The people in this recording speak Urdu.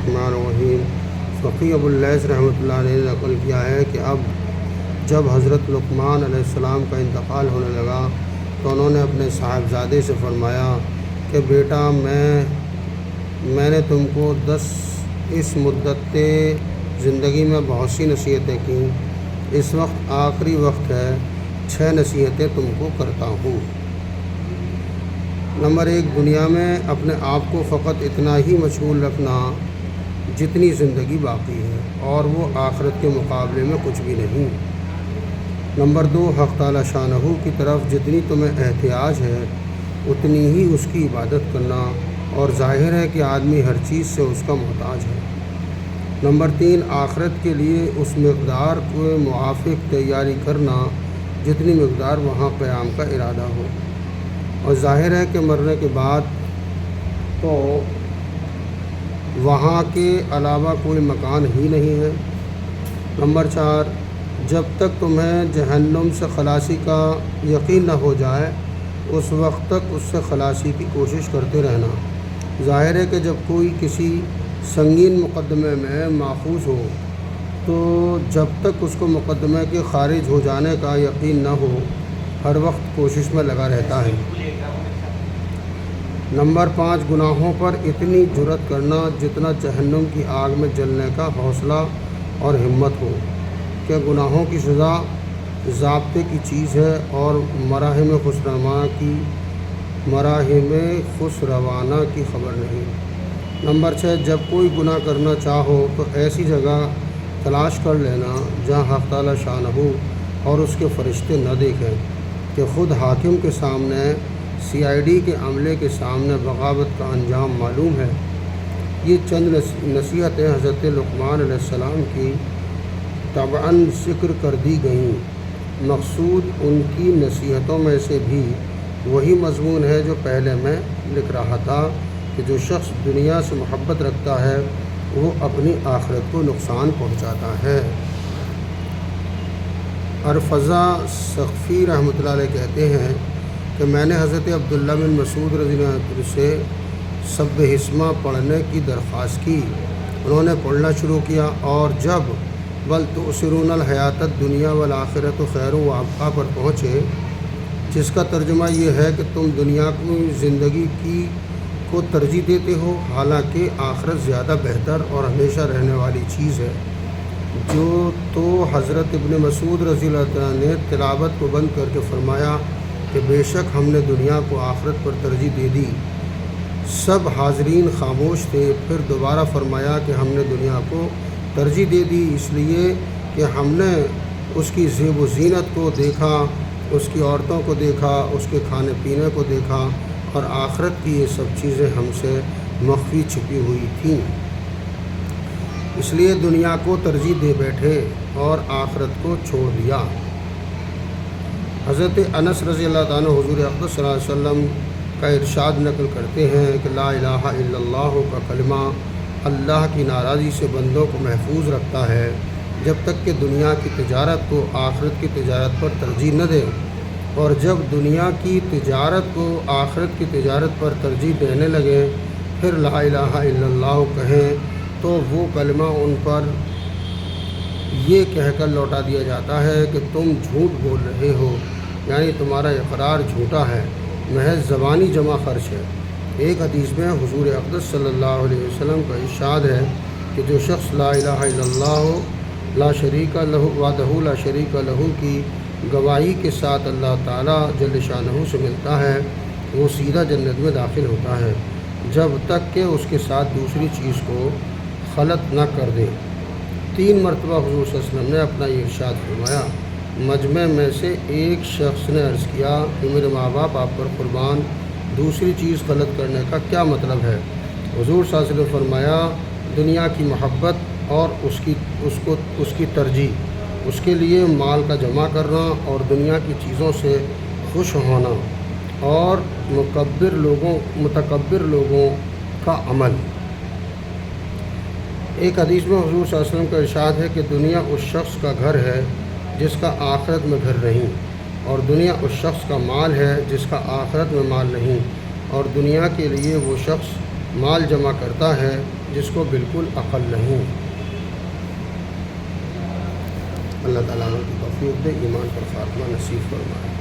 الرحمن الرحیم۔ فقی ابو اللیث رحمۃ اللہ علیہ نے نقل کیا ہے کہ اب جب حضرت لقمان علیہ السلام کا انتقال ہونے لگا تو انہوں نے اپنے صاحبزادے سے فرمایا کہ بیٹا میں نے تم کو اس مدت زندگی میں بہت سی نصیحتیں کیں، اس وقت آخری وقت ہے، 6 نصیحتیں تم کو کرتا ہوں۔ نمبر 1، دنیا میں اپنے آپ کو فقط اتنا ہی مشغول رکھنا جتنی زندگی باقی ہے، اور وہ آخرت کے مقابلے میں کچھ بھی نہیں۔ نمبر 2، حق تعالی شانہ کی طرف جتنی تمہیں احتیاج ہے اتنی ہی اس کی عبادت کرنا، اور ظاہر ہے کہ آدمی ہر چیز سے اس کا محتاج ہے۔ نمبر 3، آخرت کے لیے اس مقدار کے موافق تیاری کرنا جتنی مقدار وہاں قیام کا ارادہ ہو، اور ظاہر ہے کہ مرنے کے بعد تو وہاں کے علاوہ کوئی مکان ہی نہیں ہے۔ نمبر 4، جب تک تمہیں جہنم سے خلاصی کا یقین نہ ہو جائے اس وقت تک اس سے خلاصی کی کوشش کرتے رہنا۔ ظاہر ہے کہ جب کوئی کسی سنگین مقدمے میں ماخوذ ہو تو جب تک اس کو مقدمے کے خارج ہو جانے کا یقین نہ ہو ہر وقت کوشش میں لگا رہتا ہے۔ نمبر 5، گناہوں پر اتنی جرأت کرنا جتنا جہنم کی آگ میں جلنے کا حوصلہ اور ہمت ہو، کہ گناہوں کی سزا ضابطے کی چیز ہے اور مراحم خسروانہ کی خبر نہیں۔ نمبر 6، جب کوئی گناہ کرنا چاہو تو ایسی جگہ تلاش کر لینا جہاں حق تعالی شانہ اور اس کے فرشتے نہ دیکھیں، کہ خود حاکم کے سامنے، CID کے عملے کے سامنے بغاوت کا انجام معلوم ہے۔ یہ چند نصیحتیں حضرت لقمان علیہ السلام کی طبعاً ذکر کر دی گئیں۔ مقصود ان کی نصیحتوں میں سے بھی وہی مضمون ہے جو پہلے میں لکھ رہا تھا، کہ جو شخص دنیا سے محبت رکھتا ہے وہ اپنی آخرت کو نقصان پہنچاتا ہے۔ ارفضہ سقفی رحمۃ اللہ علیہ کہتے ہیں کہ میں نے حضرت عبداللہ بن مسعود رضی اللہ عنہ سے سبح اسمہ پڑھنے کی درخواست کی۔ انہوں نے پڑھنا شروع کیا، اور جب بل تؤثرون الحیات الدنیا والآخرۃ خیر و ابقیٰ پر پہنچے، جس کا ترجمہ یہ ہے کہ تم دنیا کی زندگی کو ترجیح دیتے ہو، حالانکہ آخرت زیادہ بہتر اور ہمیشہ رہنے والی چیز ہے۔ تو حضرت ابن مسعود رضی اللہ عنہ نے تلاوت کو بند کر کے فرمایا کہ بے شک ہم نے دنیا کو آخرت پر ترجیح دے دی۔ سب حاضرین خاموش تھے۔ پھر دوبارہ فرمایا کہ ہم نے دنیا کو ترجیح دے دی اس لیے کہ ہم نے اس کی زیب و زینت کو دیکھا، اس کی عورتوں کو دیکھا، اس کے کھانے پینے کو دیکھا، اور آخرت کی یہ سب چیزیں ہم سے مخفی چھپی ہوئی تھیں، اس لیے دنیا کو ترجیح دے بیٹھے اور آخرت کو چھوڑ دیا۔ حضرت انس رضی اللہ عنہ حضور اقدس صلی اللہ علیہ وسلم کا ارشاد نقل کرتے ہیں کہ لا الہ الا اللہ کا کلمہ اللہ کی ناراضی سے بندوں کو محفوظ رکھتا ہے، جب تک کہ دنیا کی تجارت کو آخرت کی تجارت پر ترجیح نہ دے، اور جب دنیا کی تجارت کو آخرت کی تجارت پر ترجیح دینے لگے پھر لا الہ الا اللہ کہیں تو وہ کلمہ ان پر یہ کہہ کر لوٹا دیا جاتا ہے کہ تم جھوٹ بول رہے ہو، یعنی تمہارا اقرار جھوٹا ہے، محض زبانی جمع خرچ ہے۔ ایک حدیث میں حضور اقدس صلی اللہ علیہ وسلم کا ارشاد ہے کہ جو شخص لا الہ الا اللہ لا شریک لہ وحدہ لا شریک لہ کی گواہی کے ساتھ اللہ تعالیٰ جل شانہ سے ملتا ہے، وہ سیدھا جنت میں داخل ہوتا ہے، جب تک کہ اس کے ساتھ دوسری چیز کو خلط نہ کر دے۔ 3 مرتبہ حضور صلی اللہ علیہ وسلم نے اپنا یہ ارشاد فرمایا۔ مجمع میں سے ایک شخص نے عرض کیا کہ میرے ماں باپ آپ پر قربان، دوسری چیز غلط کرنے کا کیا مطلب ہے؟ حضور صلی اللہ علیہ وسلم فرمایا، دنیا کی محبت اور اس کی ترجیح، اس کے لیے مال کا جمع کرنا اور دنیا کی چیزوں سے خوش ہونا، اور متکبر لوگوں کا عمل۔ ایک حدیث میں حضور صلی اللہ علیہ وسلم کا ارشاد ہے کہ دنیا اس شخص کا گھر ہے جس کا آخرت میں گھر نہیں، اور دنیا اس شخص کا مال ہے جس کا آخرت میں مال نہیں، اور دنیا کے لیے وہ شخص مال جمع کرتا ہے جس کو بالکل عقل نہیں۔ اللہ تعالیٰ کی توفیق دے، ایمان پر خاتمہ نصیب فرمائے۔